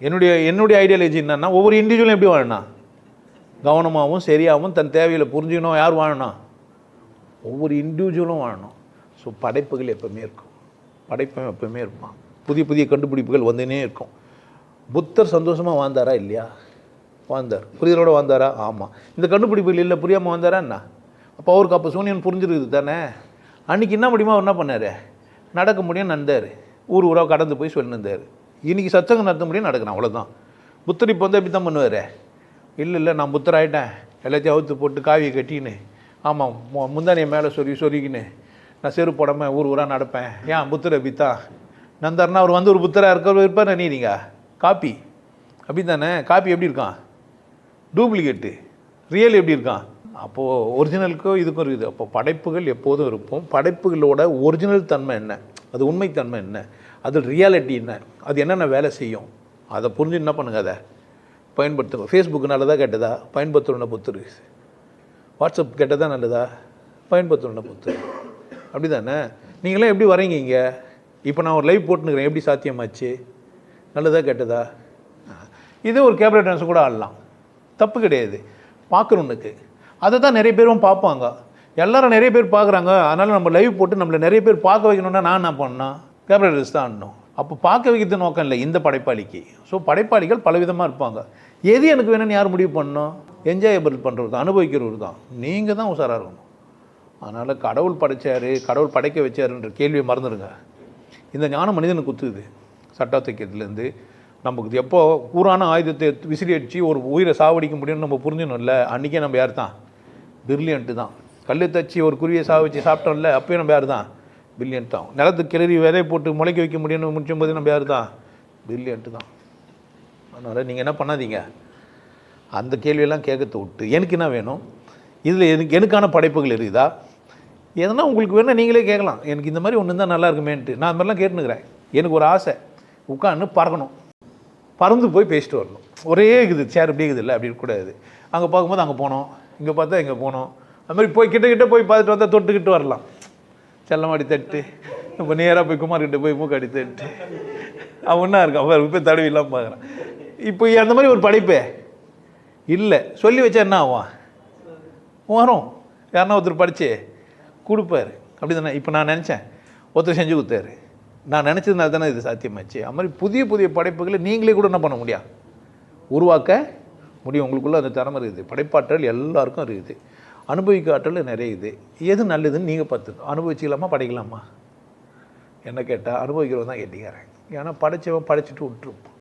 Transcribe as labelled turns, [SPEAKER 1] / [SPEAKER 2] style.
[SPEAKER 1] என்னுடைய ஐடியாலஜி என்னன்னா, ஒவ்வொரு இண்டிவிஜுவலும் எப்படி வாழணும், கவனமாகவும் சரியாகவும் தன் தேவையில் புரிஞ்சுக்கணும். யார் வாழணும், ஒவ்வொரு இண்டிவிஜுவலும் வாழணும். ஸோ படைப்புகள் எப்பவுமே இருக்கும், படைப்பம் எப்பவுமே இருப்பான். புதிய புதிய கண்டுபிடிப்புகள் வந்துனே இருக்கும். புத்தர் சந்தோஷமாக வாழ்ந்தாரா இல்லையா? வாழ்ந்தார். புரிதலோடு வாழ்ந்தாரா? ஆமாம். இந்த கண்டுபிடிப்புகள் இல்லை புரியாமல் வாழ்ந்தாரா என்ன? அப்போ அவருக்கு அப்போ சூனியன் புரிஞ்சிருக்குது தானே. அன்றைக்கி என்ன முடியுமா அவர் என்ன பண்ணார், நடக்க முடியும் நடந்தார், ஊர் ஊராக கடந்து போய் சொல்லியிருந்தார். இன்றைக்கி சச்சங்கம் நடத்த முடியும் நடக்கணும், அவ்வளோதான். புத்தர் இப்போ வந்து எப்படி தான் பண்ணுவார், இல்லை நான் புத்தர் ஆகிட்டேன், எல்லாத்தையும் அவுத்து போட்டு காவியை கட்டின்னு, ஆமாம் முந்தானியை மேலே சொருகின்னு நான் செருப்பு போடாமல் ஊர் ஊராக நடப்பேன். ஏன் புத்தர் அப்படித்தா நந்தார்னா அவர் வந்து ஒரு புத்தராக இருப்பார் நினைக்கிறீங்க? காப்பி அப்படி தானே. காப்பி எப்படி இருக்கான், டூப்ளிகேட்டு. ரியல் எப்படி இருக்கான்? அப்போது ஒரிஜினலுக்கும் இதுக்கும் இருக்குது. அப்போ படைப்புகள் எப்போதும் இருப்போம். படைப்புகளோட ஒரிஜினல் தன்மை என்ன, அது உண்மைத்தன்மை என்ன, அது ரியாலிட்டி என்ன, அது என்னென்ன வேலை செய்யும், அதை புரிஞ்சு என்ன பண்ணுங்க, அதை பயன்படுத்துங்க. ஃபேஸ்புக் நல்லதா கெட்டதா, பயன்படுத்தணுன்னா புத்தர். வாட்ஸ்அப் கெட்டதா நல்லதா, பயன்படுத்தணுன்னா புத்தர். அப்படி தானே. நீங்களாம் எப்படி வரீங்க இங்கே? இப்போ நான் ஒரு லைவ் போட்டுனுக்கிறேன், எப்படி சாத்தியமாச்சு, நல்லதா கெட்டதா? இதே ஒரு கேமரா டான்ஸ் கூட ஆடலாம், தப்பு கிடையாது. பார்க்குறவனுக்கு அதை தான் நிறைய பேரும் பார்ப்பாங்க. எல்லோரும் நிறைய பேர் பார்க்குறாங்க, அதனால் நம்ம லைவ் போட்டு நம்மளை நிறைய பேர் பார்க்க வைக்கணுன்னா நான் என்ன பண்ணணும், கேமரா டான்ஸ் தான் ஆடணும். அப்போ பார்க்க வைக்கிறது நோக்கம் இல்லை இந்த படைப்பாளிக்கு. ஸோ படைப்பாளிகள் பலவிதமாக இருப்பாங்க. எது எனக்கு வேணும்னு யார் முடிவு பண்ணணும், என்ஜாயபிள் பண்ணுறது தான், அனுபவிக்கிறவர் தான். நீங்கள் தான் உஷாராக இருக்கணும். அதனால் கடவுள் படைச்சார், கடவுள் படைக்க வச்சாருன்ற கேள்வியை மறந்துடுங்க. இந்த ஞானம் மனிதனுக்கு குத்துது. சட்டா தைக்கிறதுலேருந்து நமக்கு எப்போ கூறான ஆயுதத்தை விசிறி அடித்து ஒரு உயிரை சாவடிக்க முடியும்னு நம்ம புரிஞ்சிடணும்ல. அன்றைக்கே நம்ம யார் தான், பிரில்லியன்ட்டு தான். கல் தச்சு ஒரு குருவியை வச்சு சாப்பிட்டோம்ல, அப்போயும் நம்ம யார் தான், பிரில்லியன்ட் தான். நிலத்துக்கு கிளறி விதையை போட்டு முளைக்க வைக்க முடியும்னு முடிச்சும் போது நம்ம யார் தான், பிரில்லியன்ட்டு தான். அதனால் நீங்கள் என்ன பண்ணாதீங்க, அந்த கேள்வியெல்லாம் கேட்கறது விட்டு எனக்கு என்ன வேணும், இதில் எனக்கான படைப்புகள் இருக்குதா, எதனா உங்களுக்கு வேணால் நீங்களே கேட்கலாம். எனக்கு இந்த மாதிரி ஒன்று இருந்தால் நல்லா இருக்குமேன்ட்டு நான் அந்த மாதிரிலாம் கேட்டுனுக்கிறேன். எனக்கு ஒரு ஆசை, உட்காந்து பறக்கணும், பறந்து போய் பேசிட்டு வரணும். ஒரே இருக்குது சேர் இப்படி இருக்குது இல்லை அப்படி இருக்கக்கூடாது. அங்கே பார்க்கும்போது அங்கே போனோம், இங்கே பார்த்தா இங்கே போனோம், அது மாதிரி போய் கிட்ட போய் பார்த்துட்டு வந்தால் தொட்டுக்கிட்டு வரலாம். செல்லமாடி தட்டு, இப்போ நேராக போய் குமார்கிட்ட போய் மூக்காடி தட்டு, அவன் ஒன்றா இருக்கான், அவர் போய் தடவிலாம் பார்க்குறான். இப்போ அந்த மாதிரி ஒரு படைப்பே இல்லை. சொல்லி வச்சா என்ன ஆகும், வரும். யாருன்னா ஒருத்தர் படித்து கொடுப்பாரு, அப்படி தானே. இப்போ நான் நினச்சேன், ஒருத்தர் செஞ்சு கொடுத்தாரு, நான் நினச்சதுனால தானே இது சாத்தியமாச்சு. அது மாதிரி புதிய புதிய படைப்புகளை நீங்களே கூட என்ன பண்ண முடியும், உருவாக்க முடியும். உங்களுக்குள்ளே அந்த திறமை இருக்குது, படைப்பாற்றல் எல்லாருக்கும் இருக்குது, அனுபவிக்க ஆற்றல் நிறைய இது. எது நல்லதுன்னு நீங்கள் பார்த்து அனுபவிச்சிக்கலாமா படைக்கலாமா? என்ன கேட்டால் அனுபவிக்கிறவன் தான் கேட்டிக்கிறேன். ஏன்னா படைச்சவன் படைச்சிட்டு விட்டுருப்போம்.